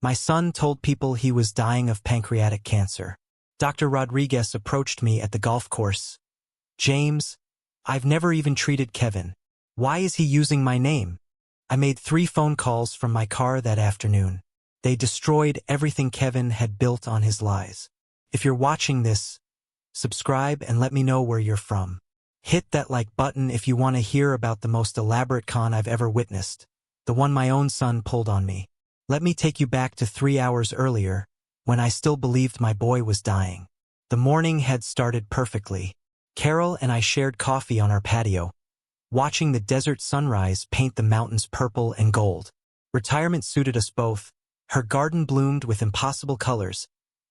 My son told people he was dying of pancreatic cancer. Dr. Rodriguez approached me at the golf course. James, I've never even treated Kevin. Why is he using my name? I made 3 phone calls from my car that afternoon. They destroyed everything Kevin had built on his lies. If you're watching this, subscribe and let me know where you're from. Hit that like button if you want to hear about the most elaborate con I've ever witnessed, the one my own son pulled on me. Let me take you back to 3 hours earlier, when I still believed my boy was dying. The morning had started perfectly. Carol and I shared coffee on our patio, watching the desert sunrise paint the mountains purple and gold. Retirement suited us both. Her garden bloomed with impossible colors,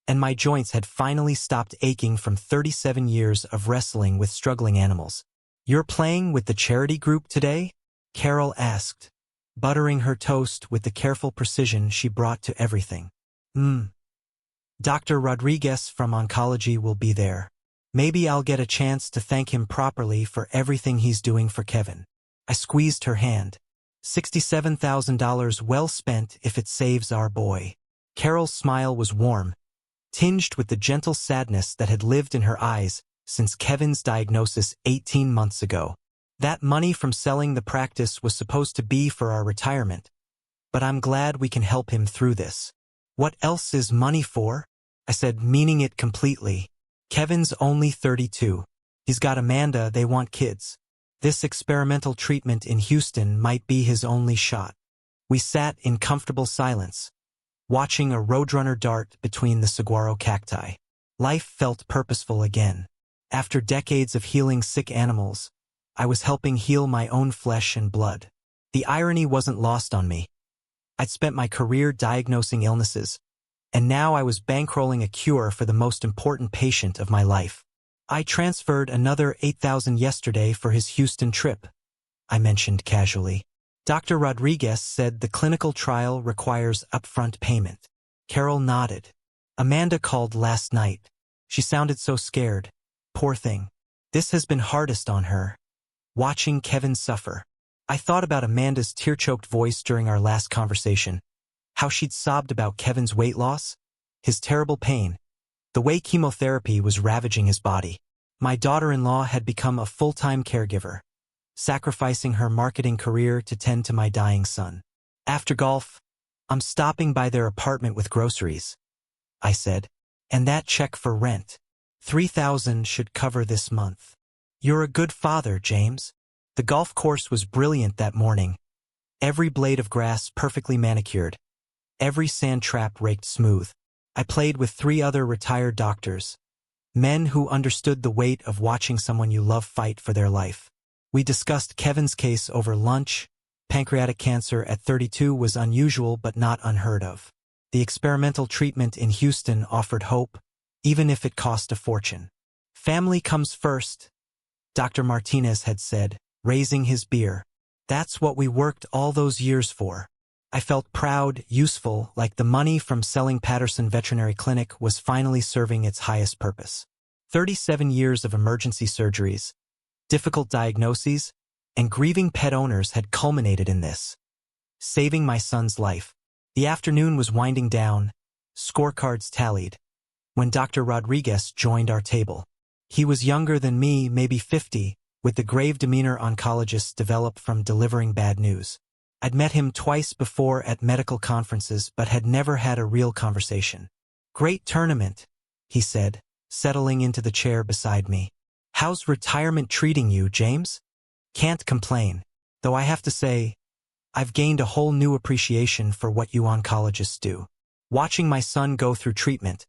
and my joints had finally stopped aching from 37 years of wrestling with struggling animals. "You're playing with the charity group today?" Carol asked, buttering her toast with the careful precision she brought to everything. Dr. Rodriguez from oncology will be there. Maybe I'll get a chance to thank him properly for everything he's doing for Kevin. I squeezed her hand. $67,000 well spent if it saves our boy. Carol's smile was warm, tinged with the gentle sadness that had lived in her eyes since Kevin's diagnosis 18 months ago. That money from selling the practice was supposed to be for our retirement, but I'm glad we can help him through this. "What else is money for?" I said, meaning it completely. "Kevin's only 32. He's got Amanda, they want kids. This experimental treatment in Houston might be his only shot." We sat in comfortable silence, watching a roadrunner dart between the saguaro cacti. Life felt purposeful again. After decades of healing sick animals, I was helping heal my own flesh and blood. The irony wasn't lost on me. I'd spent my career diagnosing illnesses, and now I was bankrolling a cure for the most important patient of my life. "I transferred another $8,000 yesterday for his Houston trip," I mentioned casually. Dr. Rodriguez said the clinical trial requires upfront payment. Carol nodded. "Amanda called last night. She sounded so scared. Poor thing. This has been hardest on her. Watching Kevin suffer." I thought about Amanda's tear-choked voice during our last conversation, how she'd sobbed about Kevin's weight loss, his terrible pain, the way chemotherapy was ravaging his body. My daughter-in-law had become a full-time caregiver, sacrificing her marketing career to tend to my dying son. "After golf, I'm stopping by their apartment with groceries," I said. "And that check for rent, $3,000 should cover this month." "You're a good father, James." The golf course was brilliant that morning. Every blade of grass perfectly manicured, every sand trap raked smooth. I played with 3 other retired doctors, men who understood the weight of watching someone you love fight for their life. We discussed Kevin's case over lunch. Pancreatic cancer at 32 was unusual but not unheard of. The experimental treatment in Houston offered hope, even if it cost a fortune. "Family comes first," Dr. Martinez had said, raising his beer. "That's what we worked all those years for." I felt proud, useful, like the money from selling Patterson Veterinary Clinic was finally serving its highest purpose. 37 years of emergency surgeries, difficult diagnoses, and grieving pet owners had culminated in this, saving my son's life. The afternoon was winding down, scorecards tallied, when Dr. Rodriguez joined our table. He was younger than me, maybe 50, with the grave demeanor oncologists develop from delivering bad news. I'd met him twice before at medical conferences but had never had a real conversation. "Great tournament," he said, settling into the chair beside me. "How's retirement treating you, James?" "Can't complain, though I have to say, I've gained a whole new appreciation for what you oncologists do. Watching my son go through treatment,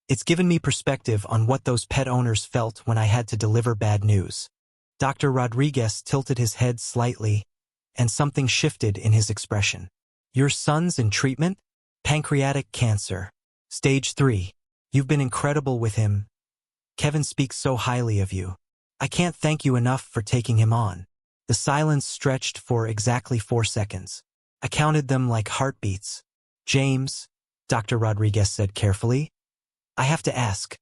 it's given me perspective on what those pet owners felt when I had to deliver bad news." Dr. Rodriguez tilted his head slightly, and something shifted in his expression. "Your son's in treatment? Pancreatic cancer. Stage 3. You've been incredible with him. Kevin speaks so highly of you. I can't thank you enough for taking him on." The silence stretched for exactly 4 seconds. I counted them like heartbeats. "James," Dr. Rodriguez said carefully, "I have to ask,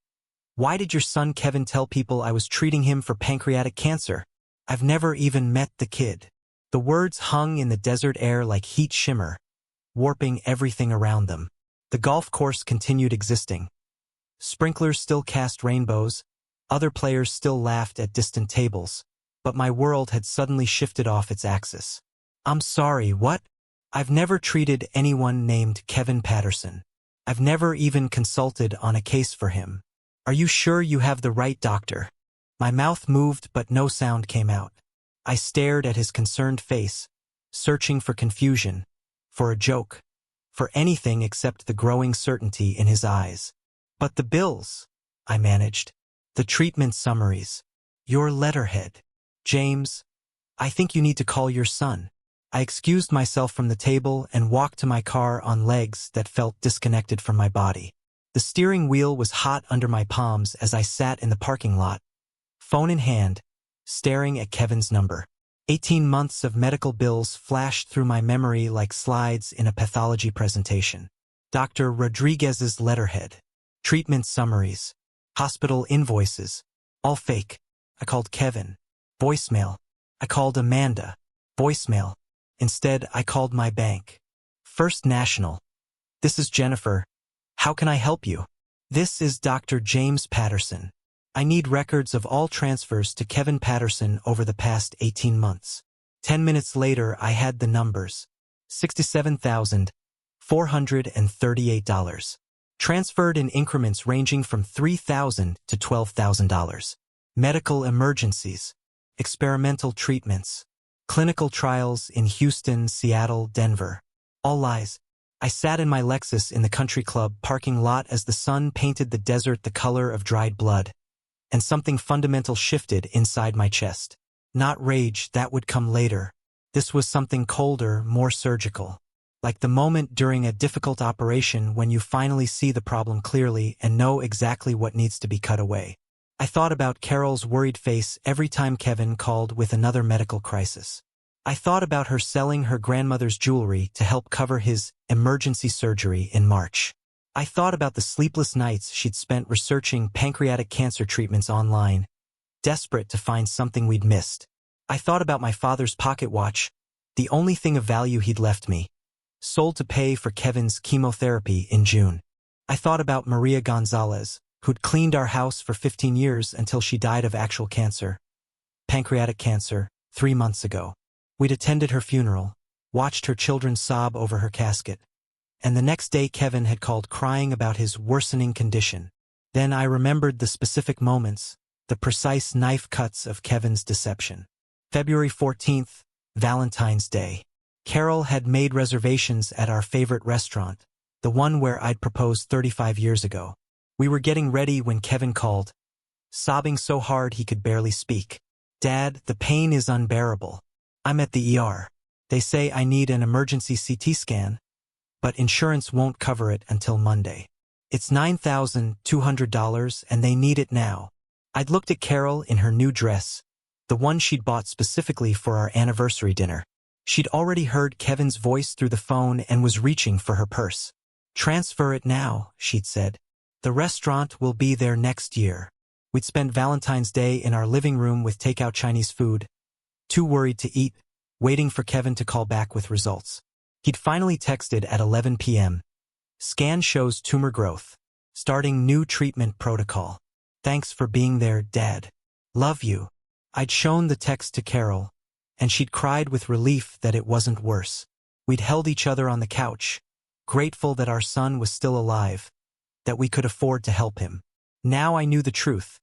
why did your son Kevin tell people I was treating him for pancreatic cancer? I've never even met the kid." The words hung in the desert air like heat shimmer, warping everything around them. The golf course continued existing. Sprinklers still cast rainbows, other players still laughed at distant tables, but my world had suddenly shifted off its axis. I'm sorry, what? I've never treated anyone named Kevin Patterson. I've never even consulted on a case for him. Are you sure you have the right doctor? My mouth moved, but no sound came out. I stared at his concerned face, searching for confusion, for a joke, for anything except the growing certainty in his eyes. But the bills, I managed. The treatment summaries. Your letterhead. James, I think you need to call your son. I excused myself from the table and walked to my car on legs that felt disconnected from my body. The steering wheel was hot under my palms as I sat in the parking lot, phone in hand, staring at Kevin's number. 18 months of medical bills flashed through my memory like slides in a pathology presentation. Dr. Rodriguez's letterhead. Treatment summaries. Hospital invoices. All fake. I called Kevin. Voicemail. I called Amanda. Voicemail. Instead, I called my bank. First National. This is Jennifer. How can I help you? This is Dr. James Patterson. I need records of all transfers to Kevin Patterson over the past 18 months. 10 minutes later, I had the numbers. $67,438. Transferred in increments ranging from $3,000 to $12,000. Medical emergencies. Experimental treatments. Clinical trials in Houston, Seattle, Denver. All lies. I sat in my Lexus in the country club parking lot as the sun painted the desert the color of dried blood. And something fundamental shifted inside my chest. Not rage, that would come later. This was something colder, more surgical. Like the moment during a difficult operation when you finally see the problem clearly and know exactly what needs to be cut away. I thought about Carol's worried face every time Kevin called with another medical crisis. I thought about her selling her grandmother's jewelry to help cover his emergency surgery in March. I thought about the sleepless nights she'd spent researching pancreatic cancer treatments online, desperate to find something we'd missed. I thought about my father's pocket watch, the only thing of value he'd left me, sold to pay for Kevin's chemotherapy in June. I thought about Maria Gonzalez, who'd cleaned our house for 15 years until she died of actual cancer, pancreatic cancer, 3 months ago. We'd attended her funeral, watched her children sob over her casket. And the next day Kevin had called crying about his worsening condition. Then I remembered the specific moments, the precise knife cuts of Kevin's deception. February 14th, Valentine's Day. Carol had made reservations at our favorite restaurant, the one where I'd proposed 35 years ago. We were getting ready when Kevin called, sobbing so hard he could barely speak. Dad, the pain is unbearable. I'm at the ER. They say I need an emergency CT scan, but insurance won't cover it until Monday. It's $9,200 and they need it now. I'd looked at Carol in her new dress, the one she'd bought specifically for our anniversary dinner. She'd already heard Kevin's voice through the phone and was reaching for her purse. Transfer it now, she'd said. The restaurant will be there next year. We'd spent Valentine's Day in our living room with takeout Chinese food, too worried to eat, waiting for Kevin to call back with results. He'd finally texted at 11 p.m. Scan shows tumor growth. Starting new treatment protocol. Thanks for being there, Dad. Love you. I'd shown the text to Carol, and she'd cried with relief that it wasn't worse. We'd held each other on the couch, grateful that our son was still alive, that we could afford to help him. Now I knew the truth.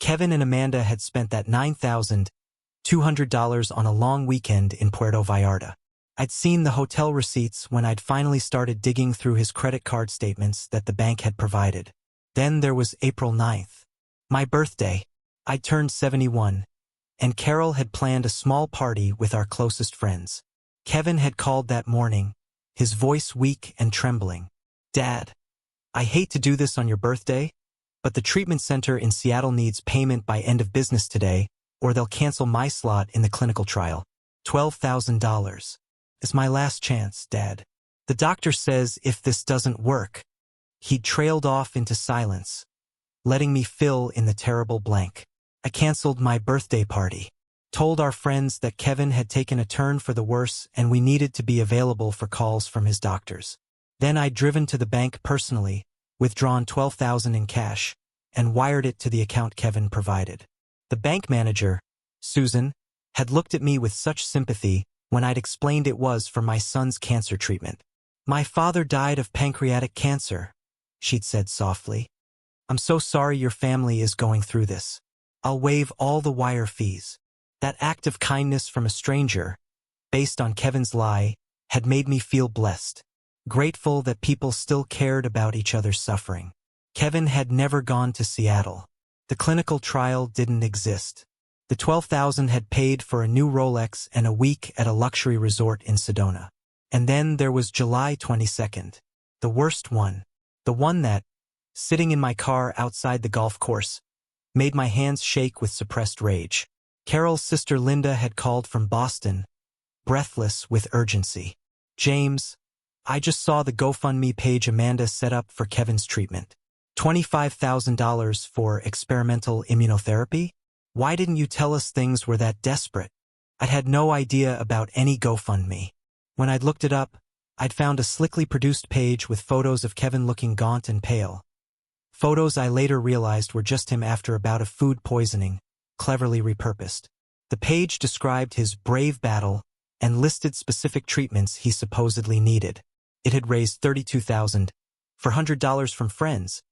Kevin and Amanda had spent that $9,200 on a long weekend in Puerto Vallarta. I'd seen the hotel receipts when I'd finally started digging through his credit card statements that the bank had provided. Then there was April 9th. My birthday. I'd turned 71, and Carol had planned a small party with our closest friends. Kevin had called that morning, his voice weak and trembling. Dad, I hate to do this on your birthday, but the treatment center in Seattle needs payment by end of business today, or they'll cancel my slot in the clinical trial. $12,000. It's my last chance, Dad. The doctor says if this doesn't work. He trailed off into silence, letting me fill in the terrible blank. I canceled my birthday party, told our friends that Kevin had taken a turn for the worse and we needed to be available for calls from his doctors. Then I'd driven to the bank personally, withdrawn $12,000 in cash, and wired it to the account Kevin provided. The bank manager, Susan, had looked at me with such sympathy when I'd explained it was for my son's cancer treatment. "My father died of pancreatic cancer," she'd said softly. "I'm so sorry your family is going through this. I'll waive all the wire fees." That act of kindness from a stranger, based on Kevin's lie, had made me feel blessed, grateful that people still cared about each other's suffering. Kevin had never gone to Seattle. The clinical trial didn't exist. The $12,000 had paid for a new Rolex and a week at a luxury resort in Sedona. And then there was July 22nd, the worst one, the one that, sitting in my car outside the golf course, made my hands shake with suppressed rage. Carol's sister Linda had called from Boston, breathless with urgency. "James, I just saw the GoFundMe page Amanda set up for Kevin's treatment. $25,000 for experimental immunotherapy? Why didn't you tell us things were that desperate?" I'd had no idea about any GoFundMe. When I'd looked it up, I'd found a slickly produced page with photos of Kevin looking gaunt and pale. Photos I later realized were just him after a bout of food poisoning, cleverly repurposed. The page described his brave battle and listed specific treatments he supposedly needed. It had raised $32,400 from friends,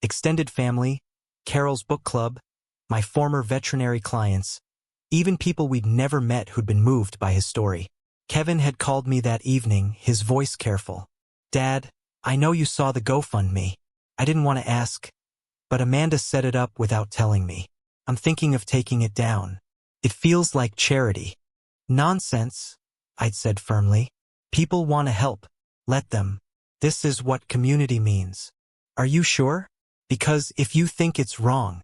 extended family, Carol's book club, my former veterinary clients, even people we'd never met who'd been moved by his story. Kevin had called me that evening, his voice careful. "Dad, I know you saw the GoFundMe. I didn't want to ask, but Amanda set it up without telling me. I'm thinking of taking it down. It feels like charity." "Nonsense," I'd said firmly. "People want to help. Let them. This is what community means." "Are you sure? Because if you think it's wrong..."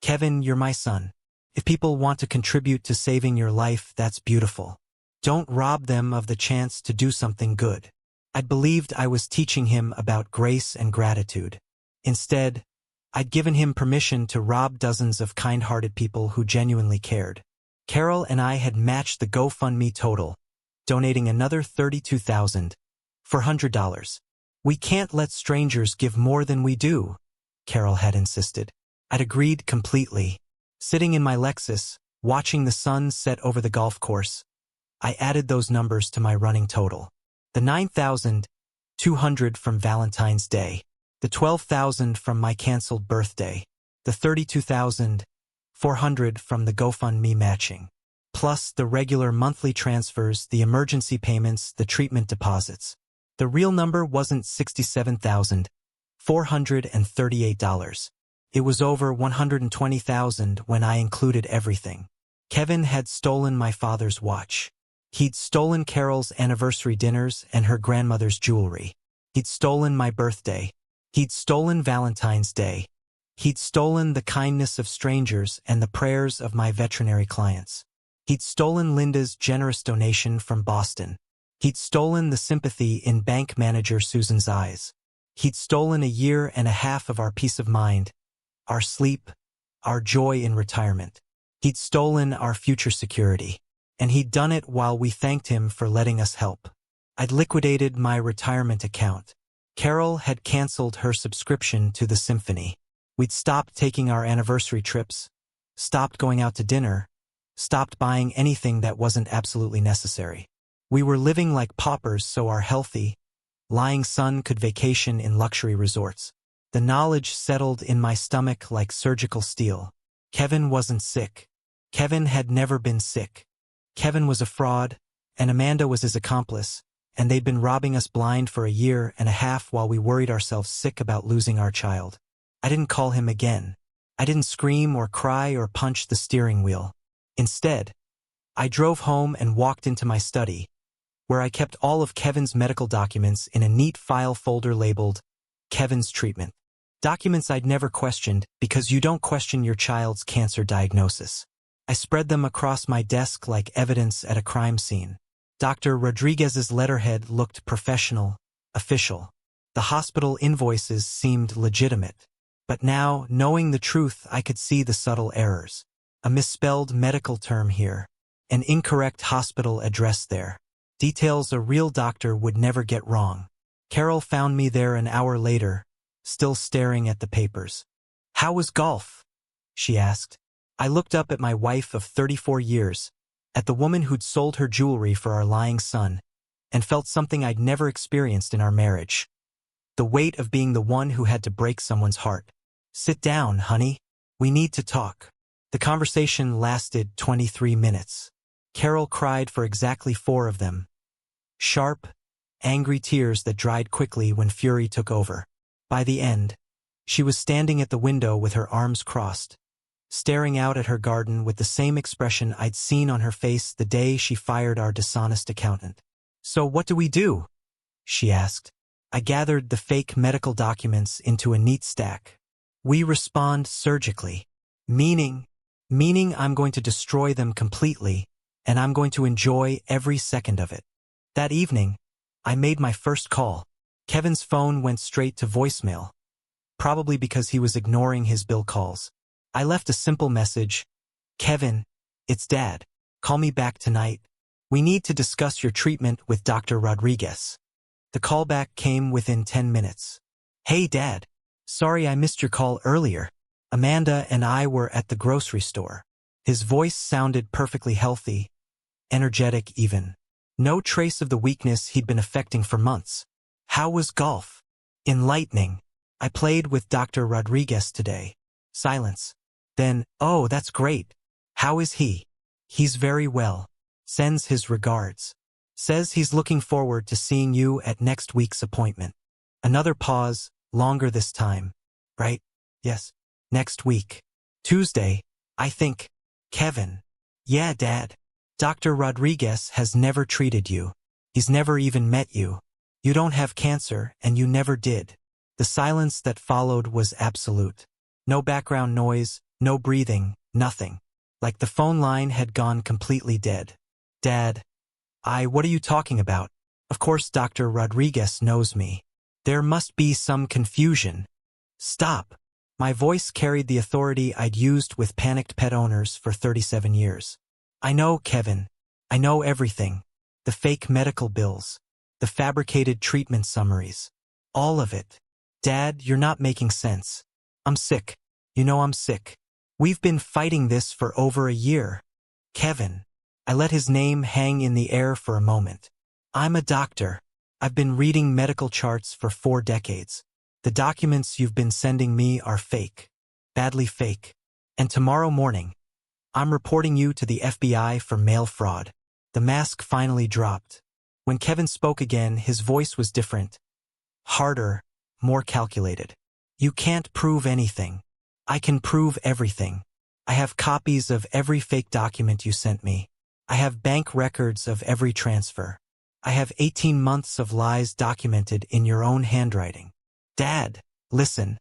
"Kevin, you're my son. If people want to contribute to saving your life, that's beautiful. Don't rob them of the chance to do something good." I believed I was teaching him about grace and gratitude. Instead, I'd given him permission to rob dozens of kind-hearted people who genuinely cared. Carol and I had matched the GoFundMe total, donating another $32,400. "We can't let strangers give more than we do," Carol had insisted. I'd agreed completely. Sitting in my Lexus, watching the sun set over the golf course, I added those numbers to my running total. The $9,200 from Valentine's Day, the $12,000 from my canceled birthday, the $32,400 from the GoFundMe matching, plus the regular monthly transfers, the emergency payments, the treatment deposits. The real number wasn't $67,438. It was over $120,000 when I included everything. Kevin had stolen my father's watch. He'd stolen Carol's anniversary dinners and her grandmother's jewelry. He'd stolen my birthday. He'd stolen Valentine's Day. He'd stolen the kindness of strangers and the prayers of my veterinary clients. He'd stolen Linda's generous donation from Boston. He'd stolen the sympathy in bank manager Susan's eyes. He'd stolen a year and a half of our peace of mind, our sleep, our joy in retirement. He'd stolen our future security. And he'd done it while we thanked him for letting us help. I'd liquidated my retirement account. Carol had canceled her subscription to the symphony. We'd stopped taking our anniversary trips, stopped going out to dinner, stopped buying anything that wasn't absolutely necessary. We were living like paupers so our healthy, lying son could vacation in luxury resorts. The knowledge settled in my stomach like surgical steel. Kevin wasn't sick. Kevin had never been sick. Kevin was a fraud, and Amanda was his accomplice, and they'd been robbing us blind for a year and a half while we worried ourselves sick about losing our child. I didn't call him again. I didn't scream or cry or punch the steering wheel. Instead, I drove home and walked into my study, where I kept all of Kevin's medical documents in a neat file folder labeled Kevin's Treatment. Documents I'd never questioned because you don't question your child's cancer diagnosis. I spread them across my desk like evidence at a crime scene. Dr. Rodriguez's letterhead looked professional, official. The hospital invoices seemed legitimate. But now, knowing the truth, I could see the subtle errors. A misspelled medical term here. An incorrect hospital address there. Details a real doctor would never get wrong. Carol found me there an hour later, still staring at the papers. "How was golf?" she asked. I looked up at my wife of 34 years, at the woman who'd sold her jewelry for our lying son, and felt something I'd never experienced in our marriage. The weight of being the one who had to break someone's heart. "Sit down, honey. We need to talk." The conversation lasted 23 minutes. Carol cried for exactly 4 of them. Sharp, angry tears that dried quickly when fury took over. By the end, she was standing at the window with her arms crossed, staring out at her garden with the same expression I'd seen on her face the day she fired our dishonest accountant. "So what do we do?" she asked. I gathered the fake medical documents into a neat stack. "We respond surgically. Meaning I'm going to destroy them completely, and I'm going to enjoy every second of it." That evening, I made my first call. Kevin's phone went straight to voicemail, probably because he was ignoring his bill calls. I left a simple message. "Kevin, it's Dad. Call me back tonight. We need to discuss your treatment with Dr. Rodriguez." The callback came within 10 minutes. "Hey, Dad. Sorry I missed your call earlier. Amanda and I were at the grocery store." His voice sounded perfectly healthy, energetic even. No trace of the weakness he'd been affecting for months. "How was golf?" "Enlightening. I played with Dr. Rodriguez today." Silence. Then, "Oh, that's great. How is he?" "He's very well. Sends his regards. Says he's looking forward to seeing you at next week's appointment." Another pause, longer this time. "Right? Yes. Next week. Tuesday, I think." "Kevin." "Yeah, Dad. Dr. Rodriguez has never treated you. He's never even met you. You don't have cancer, and you never did." The silence that followed was absolute. No background noise, no breathing, nothing. Like the phone line had gone completely dead. "Dad, what are you talking about? Of course Dr. Rodriguez knows me. There must be some confusion." "Stop." My voice carried the authority I'd used with panicked pet owners for 37 years. "I know, Kevin. I know everything. The fake medical bills. The fabricated treatment summaries. All of it. Dad, you're not making sense. I'm sick. You know I'm sick. We've been fighting this for over a year." "Kevin." I let his name hang in the air for a moment. "I'm a doctor. I've been reading medical charts for 4 decades. The documents you've been sending me are fake. Badly fake. And tomorrow morning, I'm reporting you to the FBI for mail fraud." The mask finally dropped. When Kevin spoke again, his voice was different. Harder, more calculated. "You can't prove anything. I can prove everything. I have copies of every fake document you sent me. I have bank records of every transfer. I have 18 months of lies documented in your own handwriting." "Dad, listen."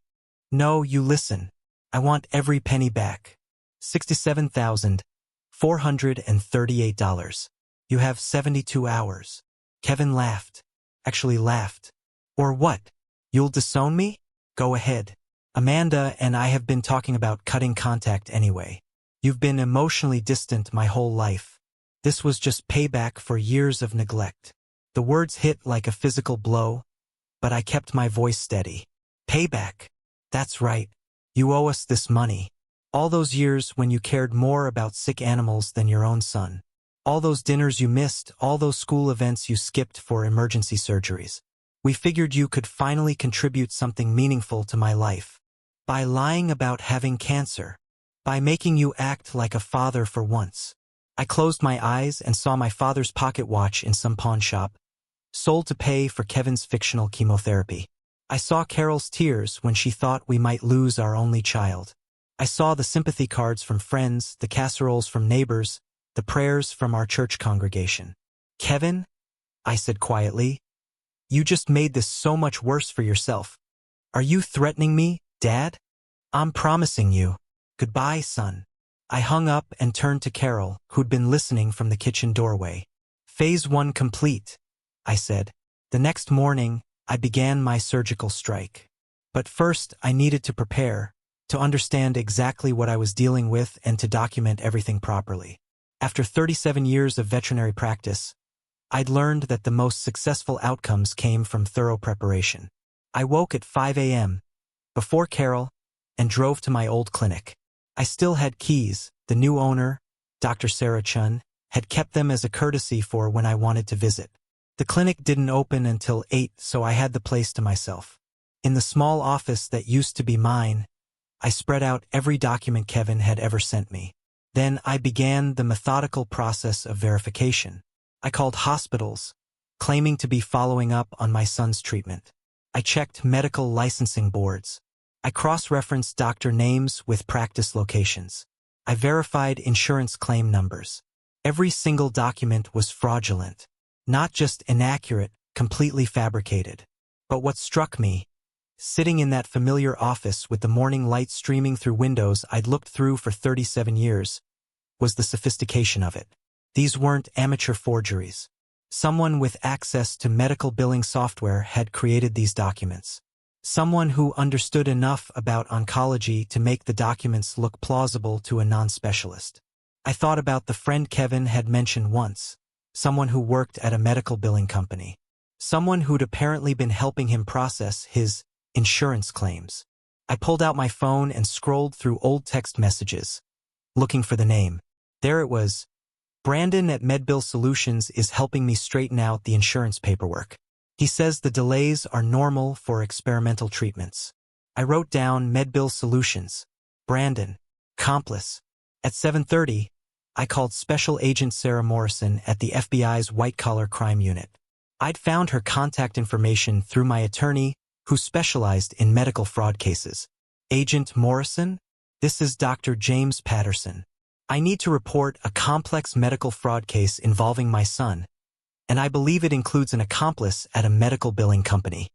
"No, you listen. I want every penny back. $67,438. You have 72 hours. Kevin laughed. Actually laughed. "Or what? You'll disown me? Go ahead. Amanda and I have been talking about cutting contact anyway. You've been emotionally distant my whole life. This was just payback for years of neglect." The words hit like a physical blow, but I kept my voice steady. "Payback. That's right. You owe us this money. All those years when you cared more about sick animals than your own son. All those dinners you missed, all those school events you skipped for emergency surgeries. We figured you could finally contribute something meaningful to my life. By lying about having cancer. By making you act like a father for once." I closed my eyes and saw my father's pocket watch in some pawn shop, sold to pay for Kevin's fictional chemotherapy. I saw Carol's tears when she thought we might lose our only child. I saw the sympathy cards from friends, the casseroles from neighbors, the prayers from our church congregation. "Kevin," I said quietly, "you just made this so much worse for yourself. Are you threatening me, Dad?" "I'm promising you. Goodbye, son." I hung up and turned to Carol, who'd been listening from the kitchen doorway. "Phase 1 complete," I said. The next morning, I began my surgical strike. But first, I needed to prepare, to understand exactly what I was dealing with and to document everything properly. After 37 years of veterinary practice, I'd learned that the most successful outcomes came from thorough preparation. I woke at 5 a.m., before Carol, and drove to my old clinic. I still had keys. The new owner, Dr. Sarah Chun, had kept them as a courtesy for when I wanted to visit. The clinic didn't open until 8, so I had the place to myself. In the small office that used to be mine, I spread out every document Kevin had ever sent me. Then I began the methodical process of verification. I called hospitals, claiming to be following up on my son's treatment. I checked medical licensing boards. I cross-referenced doctor names with practice locations. I verified insurance claim numbers. Every single document was fraudulent, not just inaccurate, completely fabricated. But what struck me, sitting in that familiar office with the morning light streaming through windows I'd looked through for 37 years, was the sophistication of it. These weren't amateur forgeries. Someone with access to medical billing software had created these documents. Someone who understood enough about oncology to make the documents look plausible to a non-specialist. I thought about the friend Kevin had mentioned once, someone who worked at a medical billing company. Someone who'd apparently been helping him process his insurance claims. I pulled out my phone and scrolled through old text messages, looking for the name. There it was. Brandon at MedBill Solutions is helping me straighten out the insurance paperwork. He says the delays are normal for experimental treatments. I wrote down MedBill Solutions, Brandon, accomplice. At 7:30, I called Special Agent Sarah Morrison at the FBI's white-collar crime unit. I'd found her contact information through my attorney, who specialized in medical fraud cases. Agent Morrison? This is Dr. James Patterson. I need to report a complex medical fraud case involving my son, and I believe it includes an accomplice at a medical billing company.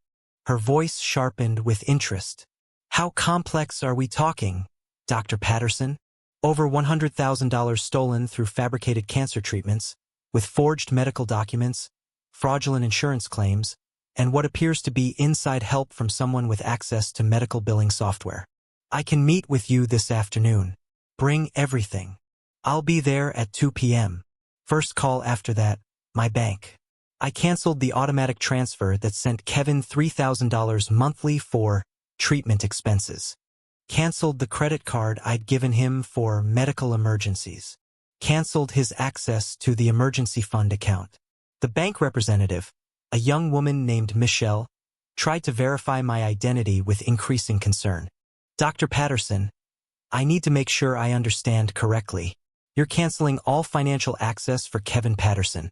Her voice sharpened with interest. How complex are we talking, Dr. Patterson? Over $100,000 stolen through fabricated cancer treatments, with forged medical documents, fraudulent insurance claims, and what appears to be inside help from someone with access to medical billing software. I can meet with you this afternoon. Bring everything. I'll be there at 2 p.m. First call after that, my bank. I canceled the automatic transfer that sent Kevin $3,000 monthly for treatment expenses. Canceled the credit card I'd given him for medical emergencies. Canceled his access to the emergency fund account. The bank representative, a young woman named Michelle, tried to verify my identity with increasing concern. Dr. Patterson, I need to make sure I understand correctly. You're canceling all financial access for Kevin Patterson,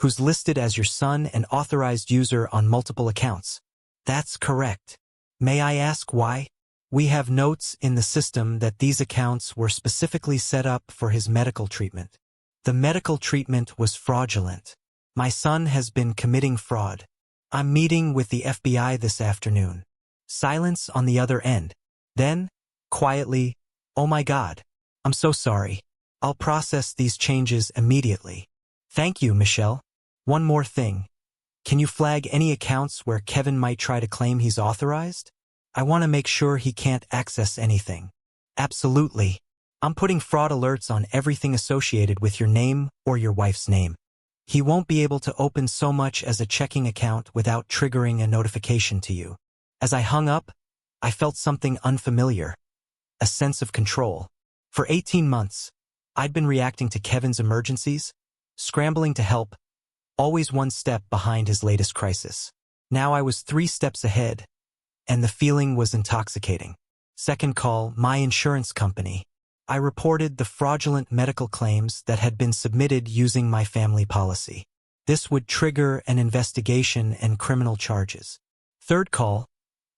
who's listed as your son and authorized user on multiple accounts. That's correct. May I ask why? We have notes in the system that these accounts were specifically set up for his medical treatment. The medical treatment was fraudulent. My son has been committing fraud. I'm meeting with the FBI this afternoon. Silence on the other end. Then, quietly, oh my God, I'm so sorry. I'll process these changes immediately. Thank you, Michelle. One more thing. Can you flag any accounts where Kevin might try to claim he's authorized? I want to make sure he can't access anything. Absolutely. I'm putting fraud alerts on everything associated with your name or your wife's name. He won't be able to open so much as a checking account without triggering a notification to you. As I hung up, I felt something unfamiliar. A sense of control. For 18 months, I'd been reacting to Kevin's emergencies, scrambling to help, always one step behind his latest crisis. Now I was 3 steps ahead, and the feeling was intoxicating. Second call, my insurance company. I reported the fraudulent medical claims that had been submitted using my family policy. This would trigger an investigation and criminal charges. Third call,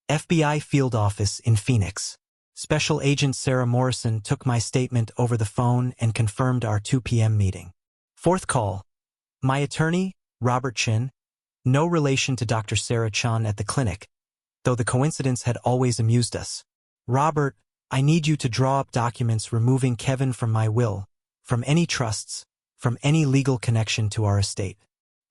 FBI field office in Phoenix. Special Agent Sarah Morrison took my statement over the phone and confirmed our 2 p.m. meeting. Fourth call, my attorney, Robert Chin, no relation to Dr. Sarah Chan at the clinic, though the coincidence had always amused us. Robert, I need you to draw up documents removing Kevin from my will, from any trusts, from any legal connection to our estate.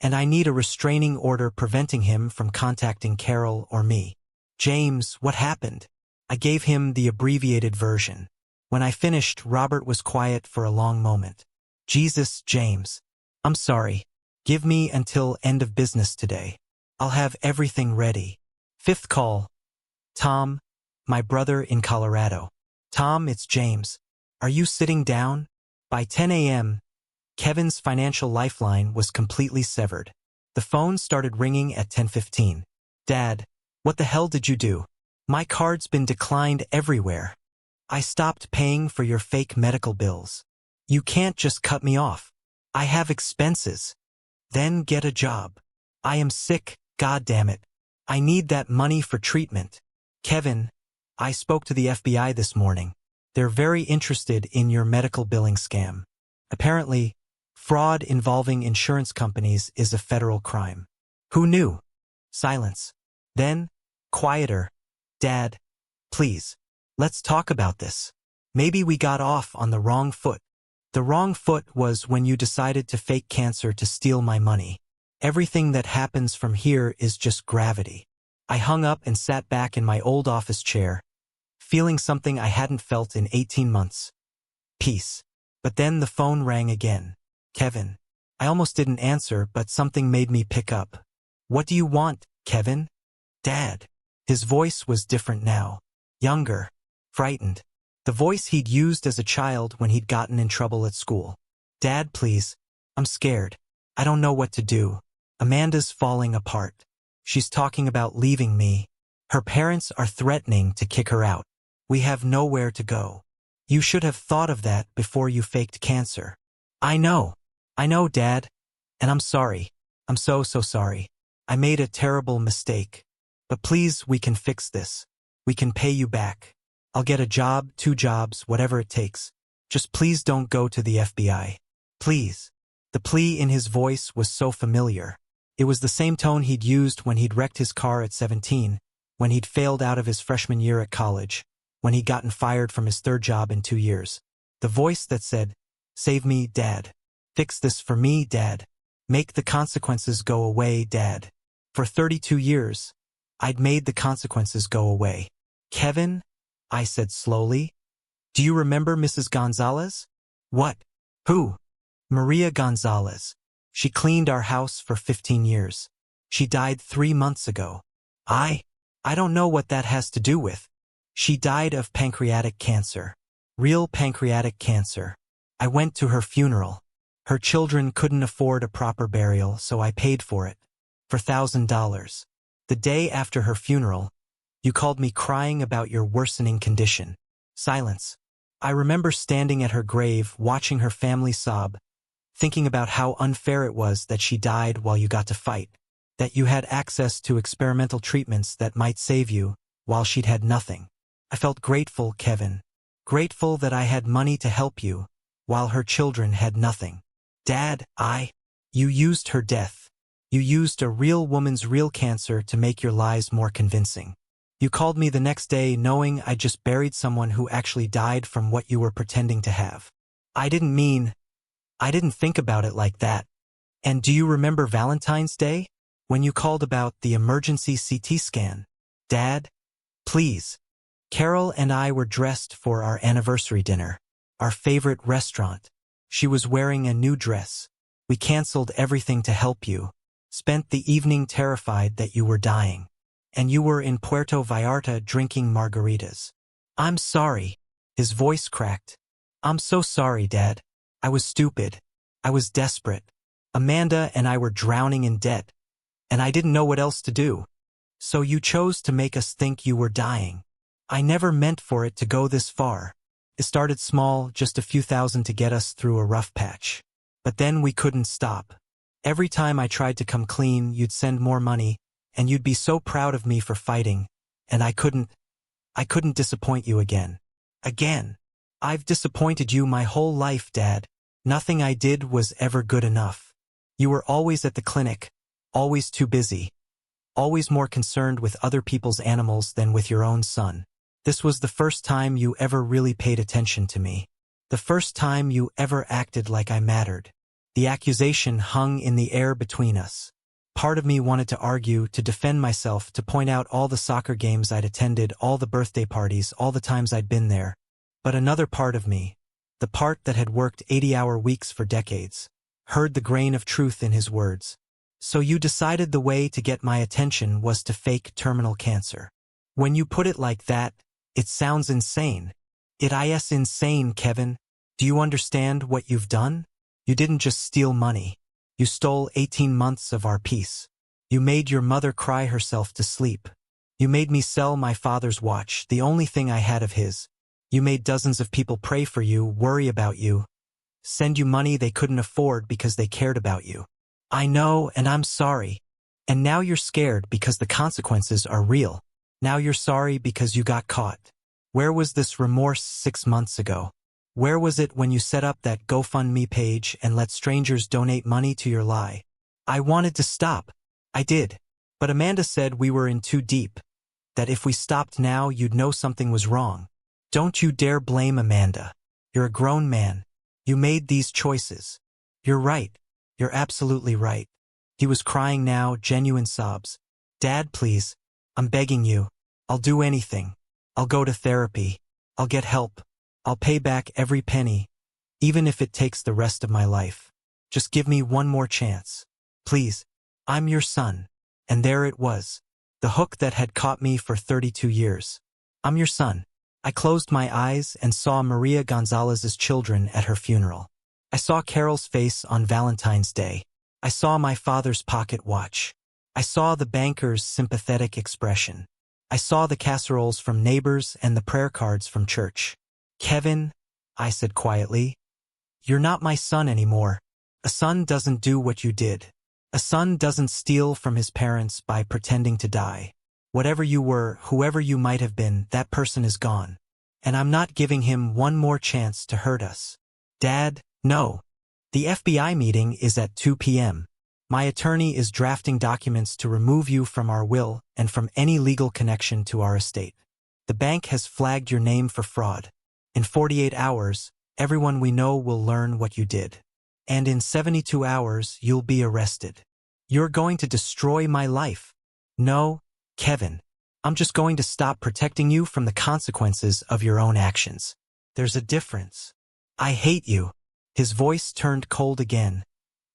And I need a restraining order preventing him from contacting Carol or me. James, what happened? I gave him the abbreviated version. When I finished, Robert was quiet for a long moment. Jesus, James. I'm sorry. Give me until end of business today. I'll have everything ready. Fifth call. Tom, my brother in Colorado. Tom, it's James. Are you sitting down? By 10 a.m., Kevin's financial lifeline was completely severed. The phone started ringing at 10:15. Dad, what the hell did you do? My card's been declined everywhere. I stopped paying for your fake medical bills. You can't just cut me off. I have expenses. Then get a job. I am sick, goddammit. I need that money for treatment. Kevin, I spoke to the FBI this morning. They're very interested in your medical billing scam. Apparently, fraud involving insurance companies is a federal crime. Who knew? Silence. Then, quieter. Dad, please, let's talk about this. Maybe we got off on the wrong foot. The wrong foot was when you decided to fake cancer to steal my money. Everything that happens from here is just gravity. I hung up and sat back in my old office chair, feeling something I hadn't felt in 18 months. Peace. But then the phone rang again. Kevin. I almost didn't answer, but something made me pick up. What do you want, Kevin? Dad. His voice was different now. Younger. Frightened. The voice he'd used as a child when he'd gotten in trouble at school. Dad, please. I'm scared. I don't know what to do. Amanda's falling apart. She's talking about leaving me. Her parents are threatening to kick her out. We have nowhere to go. You should have thought of that before you faked cancer. I know, Dad. And I'm sorry. I'm so sorry. I made a terrible mistake. But please, we can fix this. We can pay you back. I'll get a job, 2 jobs, whatever it takes. Just please don't go to the FBI. Please. The plea in his voice was so familiar. It was the same tone he'd used when he'd wrecked his car at 17, when he'd failed out of his freshman year at college, when he'd gotten fired from his 3rd job in 2 years. The voice that said, "Save me, Dad. Fix this for me, Dad. Make the consequences go away, Dad." For 32 years, I'd made the consequences go away. Kevin, I said slowly. Do you remember Mrs. Gonzalez? What? Who? Maria Gonzalez. She cleaned our house for 15 years. She died 3 months ago. I don't know what that has to do with. She died of pancreatic cancer. Real pancreatic cancer. I went to her funeral. Her children couldn't afford a proper burial, so I paid for it. For $1,000. The day after her funeral, you called me crying about your worsening condition. Silence. I remember standing at her grave, watching her family sob, thinking about how unfair it was that she died while you got to fight, that you had access to experimental treatments that might save you, while she'd had nothing. I felt grateful, Kevin. Grateful that I had money to help you, while her children had nothing. Dad, you used her death. You used a real woman's real cancer to make your lies more convincing. You called me the next day knowing I just buried someone who actually died from what you were pretending to have. I didn't think about it like that. And do you remember Valentine's Day? When you called about the emergency CT scan? Dad, please. Carol and I were dressed for our anniversary dinner, our favorite restaurant. She was wearing a new dress. We canceled everything to help you. Spent the evening terrified that you were dying. And you were in Puerto Vallarta drinking margaritas. I'm sorry. His voice cracked. I'm so sorry, Dad. I was stupid. I was desperate. Amanda and I were drowning in debt. And I didn't know what else to do. So you chose to make us think you were dying. I never meant for it to go this far. It started small, just a few thousand to get us through a rough patch. But then we couldn't stop. Every time I tried to come clean, you'd send more money, and you'd be so proud of me for fighting, and I couldn't disappoint you again. Again. I've disappointed you my whole life, Dad. Nothing I did was ever good enough. You were always at the clinic, always too busy, always more concerned with other people's animals than with your own son. This was the first time you ever really paid attention to me. The first time you ever acted like I mattered. The accusation hung in the air between us. Part of me wanted to argue, to defend myself, to point out all the soccer games I'd attended, all the birthday parties, all the times I'd been there. But another part of me, the part that had worked 80-hour weeks for decades, heard the grain of truth in his words. So you decided the way to get my attention was to fake terminal cancer. When you put it like that, it sounds insane. It is insane, Kevin. Do you understand what you've done? You didn't just steal money. You stole 18 months of our peace. You made your mother cry herself to sleep. You made me sell my father's watch, the only thing I had of his. You made dozens of people pray for you, worry about you, send you money they couldn't afford because they cared about you. I know, and I'm sorry. And now you're scared because the consequences are real. Now you're sorry because you got caught. Where was this remorse 6 months ago? Where was it when you set up that GoFundMe page and let strangers donate money to your lie? I wanted to stop. I did. But Amanda said we were in too deep. That if we stopped now, you'd know something was wrong. Don't you dare blame Amanda. You're a grown man. You made these choices. You're right. You're absolutely right. He was crying now, genuine sobs. Dad, please. I'm begging you. I'll do anything. I'll go to therapy. I'll get help. I'll pay back every penny, even if it takes the rest of my life. Just give me one more chance. Please. I'm your son. And there it was. The hook that had caught me for 32 years. I'm your son. I closed my eyes and saw Maria Gonzalez's children at her funeral. I saw Carol's face on Valentine's Day. I saw my father's pocket watch. I saw the banker's sympathetic expression. I saw the casseroles from neighbors and the prayer cards from church. Kevin, I said quietly, you're not my son anymore. A son doesn't do what you did. A son doesn't steal from his parents by pretending to die. Whatever you were, whoever you might have been, that person is gone. And I'm not giving him one more chance to hurt us. Dad, no. The FBI meeting is at 2 p.m. My attorney is drafting documents to remove you from our will and from any legal connection to our estate. The bank has flagged your name for fraud. In 48 hours, everyone we know will learn what you did. And in 72 hours, you'll be arrested. You're going to destroy my life. No, Kevin. I'm just going to stop protecting you from the consequences of your own actions. There's a difference. I hate you. His voice turned cold again,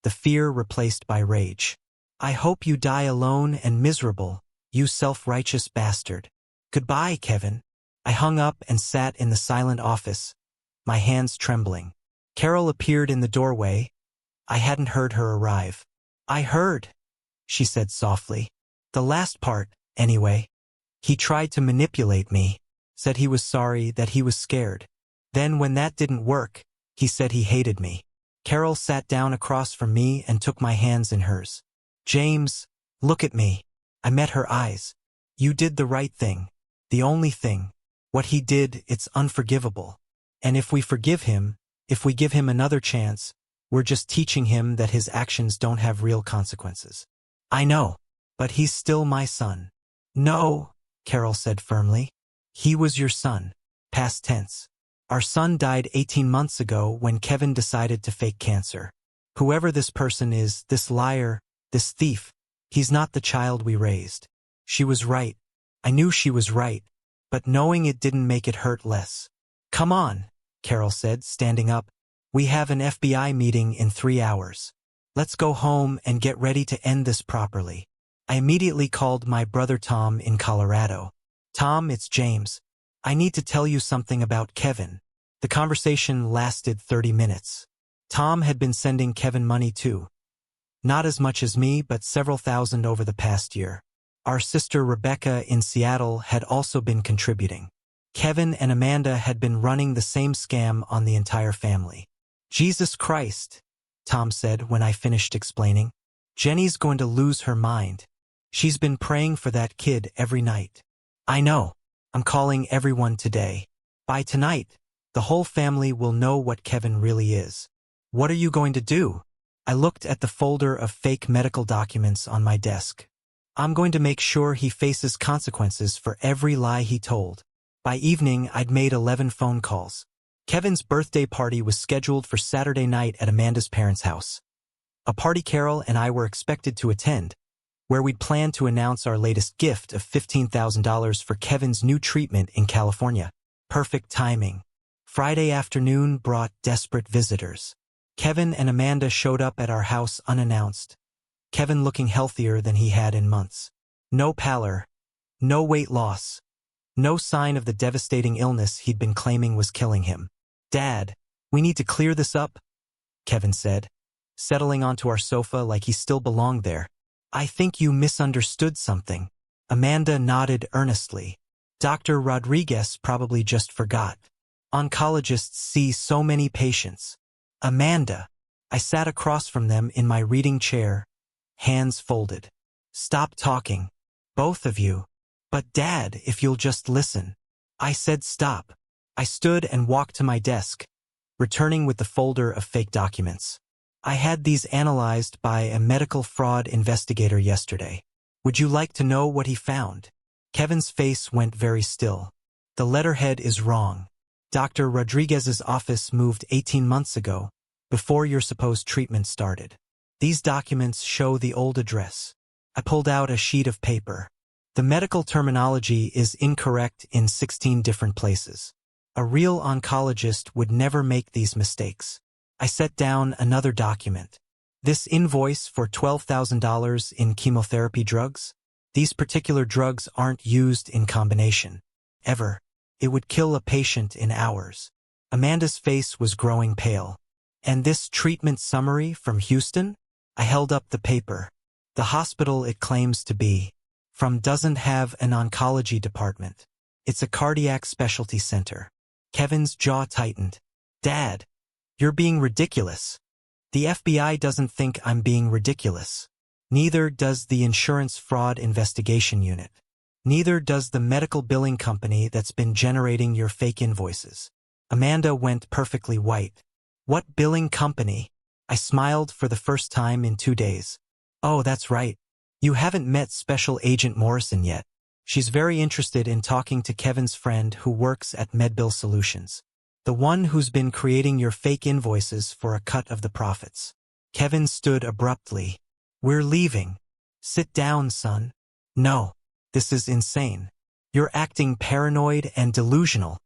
the fear replaced by rage. I hope you die alone and miserable, you self-righteous bastard. Goodbye, Kevin. I hung up and sat in the silent office, my hands trembling. Carol appeared in the doorway. I hadn't heard her arrive. I heard, she said softly. The last part, anyway. He tried to manipulate me, said he was sorry, that he was scared. Then when that didn't work, he said he hated me. Carol sat down across from me and took my hands in hers. James, look at me. I met her eyes. You did the right thing. The only thing. What he did, it's unforgivable. And if we forgive him, if we give him another chance, we're just teaching him that his actions don't have real consequences. I know, but he's still my son. No, Carol said firmly. He was your son. Past tense. Our son died 18 months ago when Kevin decided to fake cancer. Whoever this person is, this liar, this thief, he's not the child we raised. She was right. I knew she was right, but knowing it didn't make it hurt less. Come on, Carol said, standing up. We have an FBI meeting in 3 hours. Let's go home and get ready to end this properly. I immediately called my brother Tom in Colorado. Tom, it's James. I need to tell you something about Kevin. The conversation lasted 30 minutes. Tom had been sending Kevin money too. Not as much as me, but several thousand over the past year. Our sister Rebecca in Seattle had also been contributing. Kevin and Amanda had been running the same scam on the entire family. Jesus Christ, Tom said when I finished explaining. Jenny's going to lose her mind. She's been praying for that kid every night. I know. I'm calling everyone today. By tonight, the whole family will know what Kevin really is. What are you going to do? I looked at the folder of fake medical documents on my desk. I'm going to make sure he faces consequences for every lie he told. By evening, I'd made 11 phone calls. Kevin's birthday party was scheduled for Saturday night at Amanda's parents' house. A party Carol and I were expected to attend, where we'd planned to announce our latest gift of $15,000 for Kevin's new treatment in California. Perfect timing. Friday afternoon brought desperate visitors. Kevin and Amanda showed up at our house unannounced. Kevin looking healthier than he had in months. No pallor, no weight loss, no sign of the devastating illness he'd been claiming was killing him. "Dad, we need to clear this up," Kevin said, settling onto our sofa like he still belonged there. "I think you misunderstood something." Amanda nodded earnestly. "Dr. Rodriguez probably just forgot. Oncologists see so many patients." "Amanda." I sat across from them in my reading chair, hands folded. "Stop talking, both of you." "But Dad, if you'll just listen." I said stop. I stood and walked to my desk, returning with the folder of fake documents. "I had these analyzed by a medical fraud investigator yesterday. Would you like to know what he found?" Kevin's face went very still. "The letterhead is wrong. Dr. Rodriguez's office moved 18 months ago, before your supposed treatment started. These documents show the old address." I pulled out a sheet of paper. "The medical terminology is incorrect in 16 different places. A real oncologist would never make these mistakes." I set down another document. "This invoice for $12,000 in chemotherapy drugs? These particular drugs aren't used in combination. Ever. It would kill a patient in hours." Amanda's face was growing pale. "And this treatment summary from Houston?" I held up the paper. "The hospital it claims to be from doesn't have an oncology department. It's a cardiac specialty center." Kevin's jaw tightened. "Dad, you're being ridiculous." "The FBI doesn't think I'm being ridiculous. Neither does the Insurance Fraud Investigation Unit. Neither does the medical billing company that's been generating your fake invoices." Amanda went perfectly white. "What billing company?" I smiled for the first time in 2 days. "Oh, that's right. You haven't met Special Agent Morrison yet. She's very interested in talking to Kevin's friend who works at MedBill Solutions. The one who's been creating your fake invoices for a cut of the profits." Kevin stood abruptly. "We're leaving." "Sit down, son." "No. This is insane. You're acting paranoid and delusional."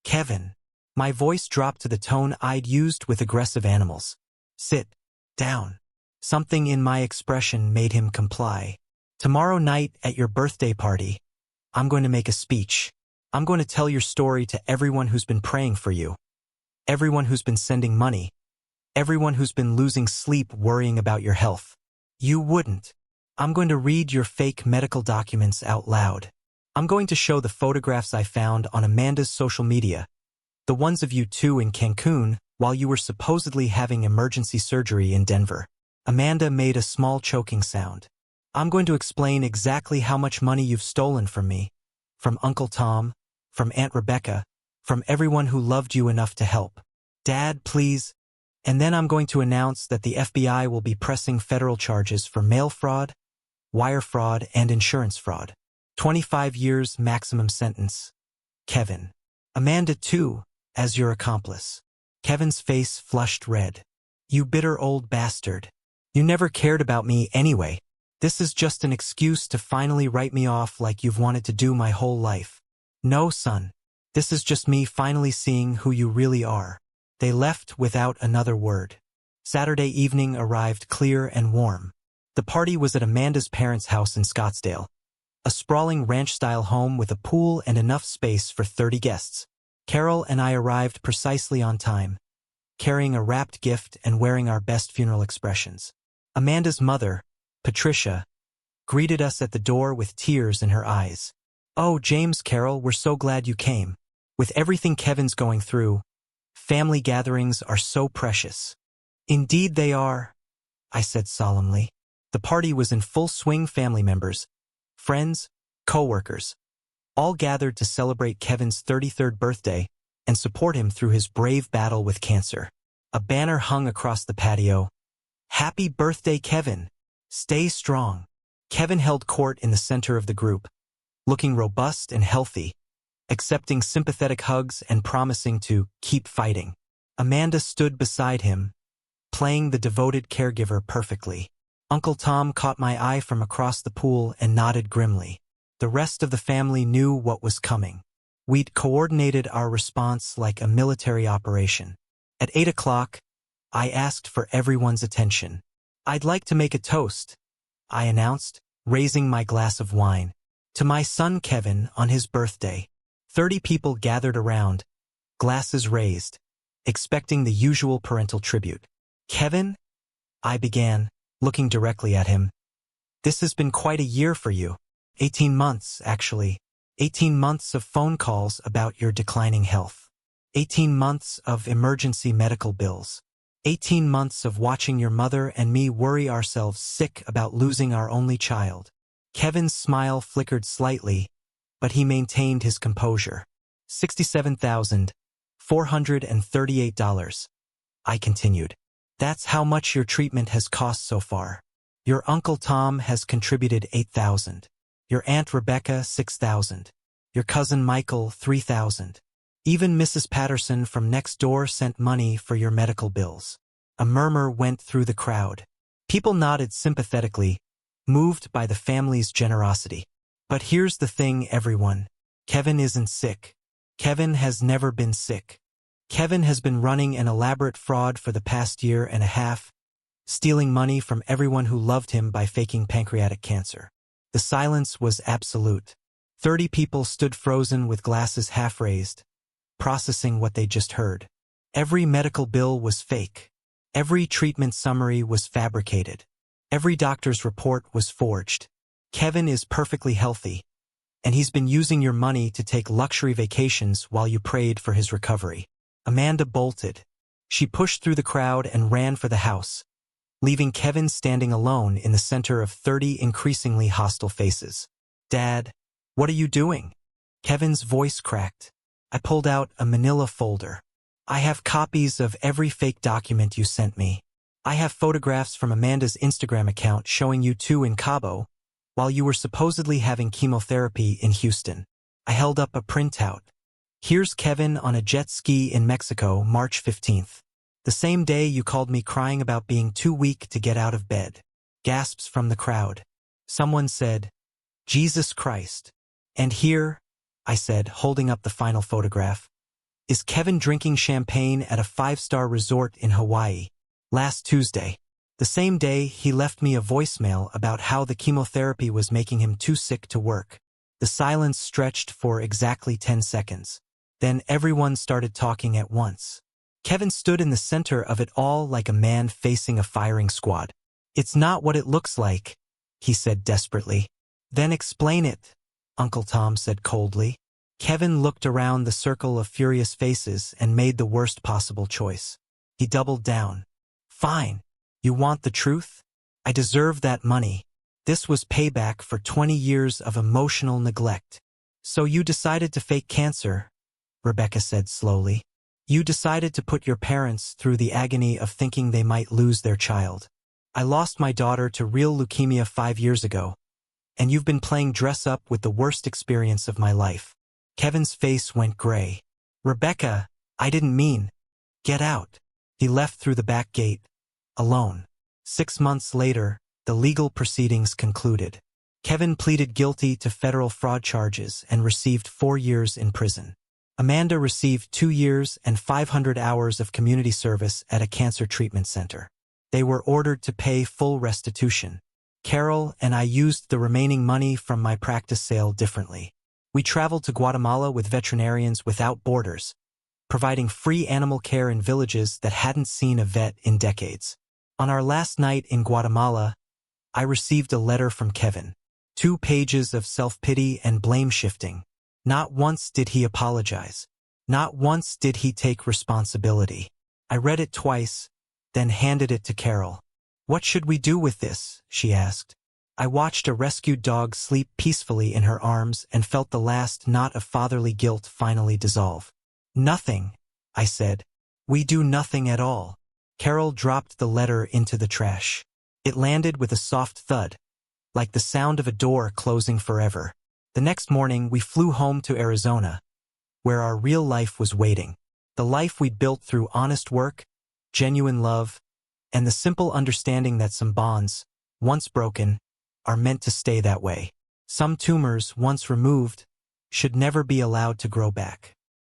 "Kevin." My voice dropped to the tone I'd used with aggressive animals. "Sit down." Something in my expression made him comply. "Tomorrow night at your birthday party, I'm going to make a speech. I'm going to tell your story to everyone who's been praying for you. Everyone who's been sending money. Everyone who's been losing sleep worrying about your health. You wouldn't. I'm going to read your fake medical documents out loud. I'm going to show the photographs I found on Amanda's social media, the ones of you two in Cancun while you were supposedly having emergency surgery in Denver." Amanda made a small choking sound. "I'm going to explain exactly how much money you've stolen from me, from Uncle Tom, from Aunt Rebecca, from everyone who loved you enough to help. Dad, please." "And then I'm going to announce that the FBI will be pressing federal charges for mail fraud, wire fraud, and insurance fraud. 25 years maximum sentence. Kevin. Amanda too, as your accomplice." Kevin's face flushed red. "You bitter old bastard. You never cared about me anyway. This is just an excuse to finally write me off like you've wanted to do my whole life." "No, son. This is just me finally seeing who you really are." They left without another word. Saturday evening arrived clear and warm. The party was at Amanda's parents' house in Scottsdale, a sprawling ranch-style home with a pool and enough space for 30 guests. Carol and I arrived precisely on time, carrying a wrapped gift and wearing our best funeral expressions. Amanda's mother, Patricia, greeted us at the door with tears in her eyes. "Oh, James, Carol, we're so glad you came. With everything Kevin's going through, family gatherings are so precious." "Indeed they are," I said solemnly. The party was in full swing. Family members, friends, co-workers, all gathered to celebrate Kevin's 33rd birthday and support him through his brave battle with cancer. A banner hung across the patio. "Happy birthday, Kevin. Stay strong." Kevin held court in the center of the group, looking robust and healthy, accepting sympathetic hugs and promising to keep fighting. Amanda stood beside him, playing the devoted caregiver perfectly. Uncle Tom caught my eye from across the pool and nodded grimly. The rest of the family knew what was coming. We'd coordinated our response like a military operation. At 8 o'clock, I asked for everyone's attention. I'd like to make a toast, I announced, raising my glass of wine. To my son Kevin on his birthday. 30 people gathered around, glasses raised, expecting the usual parental tribute. Kevin? I began, looking directly at him. This has been quite a year for you. 18 months, actually. 18 months of phone calls about your declining health. 18 months of emergency medical bills. 18 months of watching your mother and me worry ourselves sick about losing our only child. Kevin's smile flickered slightly, but he maintained his composure. $67,438, I continued. That's how much your treatment has cost so far. Your Uncle Tom has contributed $8,000. Your Aunt Rebecca, $6,000. Your cousin Michael, $3,000. Even Mrs. Patterson from next door sent money for your medical bills. A murmur went through the crowd. People nodded sympathetically, moved by the family's generosity. But here's the thing, everyone. Kevin isn't sick. Kevin has never been sick. Kevin has been running an elaborate fraud for the past year and a half, stealing money from everyone who loved him by faking pancreatic cancer. The silence was absolute. 30 people stood frozen with glasses half raised, processing what they just heard. Every medical bill was fake. Every treatment summary was fabricated. Every doctor's report was forged. Kevin is perfectly healthy, and he's been using your money to take luxury vacations while you prayed for his recovery. Amanda bolted. She pushed through the crowd and ran for the house, leaving Kevin standing alone in the center of 30 increasingly hostile faces. Dad, what are you doing? Kevin's voice cracked. I pulled out a manila folder. I have copies of every fake document you sent me. I have photographs from Amanda's Instagram account showing you two in Cabo, while you were supposedly having chemotherapy in Houston. I held up a printout. Here's Kevin on a jet ski in Mexico, March 15th. The same day you called me crying about being too weak to get out of bed. Gasps from the crowd. Someone said, Jesus Christ. And here, I said, holding up the final photograph, is Kevin drinking champagne at a 5-star resort in Hawaii. Last Tuesday. The same day he left me a voicemail about how the chemotherapy was making him too sick to work. The silence stretched for exactly 10 seconds. Then everyone started talking at once. Kevin stood in the center of it all like a man facing a firing squad. It's not what it looks like, he said desperately. Then explain it, Uncle Tom said coldly. Kevin looked around the circle of furious faces and made the worst possible choice. He doubled down. Fine. You want the truth? I deserve that money. This was payback for 20 years of emotional neglect. So you decided to fake cancer, Rebecca said slowly. You decided to put your parents through the agony of thinking they might lose their child. I lost my daughter to real leukemia 5 years ago, and you've been playing dress-up with the worst experience of my life. Kevin's face went gray. Rebecca, I didn't mean. Get out. He left through the back gate, alone. 6 months later, the legal proceedings concluded. Kevin pleaded guilty to federal fraud charges and received 4 years in prison. Amanda received 2 years and 500 hours of community service at a cancer treatment center. They were ordered to pay full restitution. Carol and I used the remaining money from my practice sale differently. We traveled to Guatemala with Veterinarians Without Borders, providing free animal care in villages that hadn't seen a vet in decades. On our last night in Guatemala, I received a letter from Kevin. 2 pages of self-pity and blame-shifting. Not once did he apologize. Not once did he take responsibility. I read it twice, then handed it to Carol. What should we do with this? She asked. I watched a rescued dog sleep peacefully in her arms and felt the last knot of fatherly guilt finally dissolve. Nothing, I said. We do nothing at all. Carol dropped the letter into the trash. It landed with a soft thud, like the sound of a door closing forever. The next morning, we flew home to Arizona, where our real life was waiting. The life we'd built through honest work, genuine love, and the simple understanding that some bonds, once broken, are meant to stay that way. Some tumors, once removed, should never be allowed to grow back.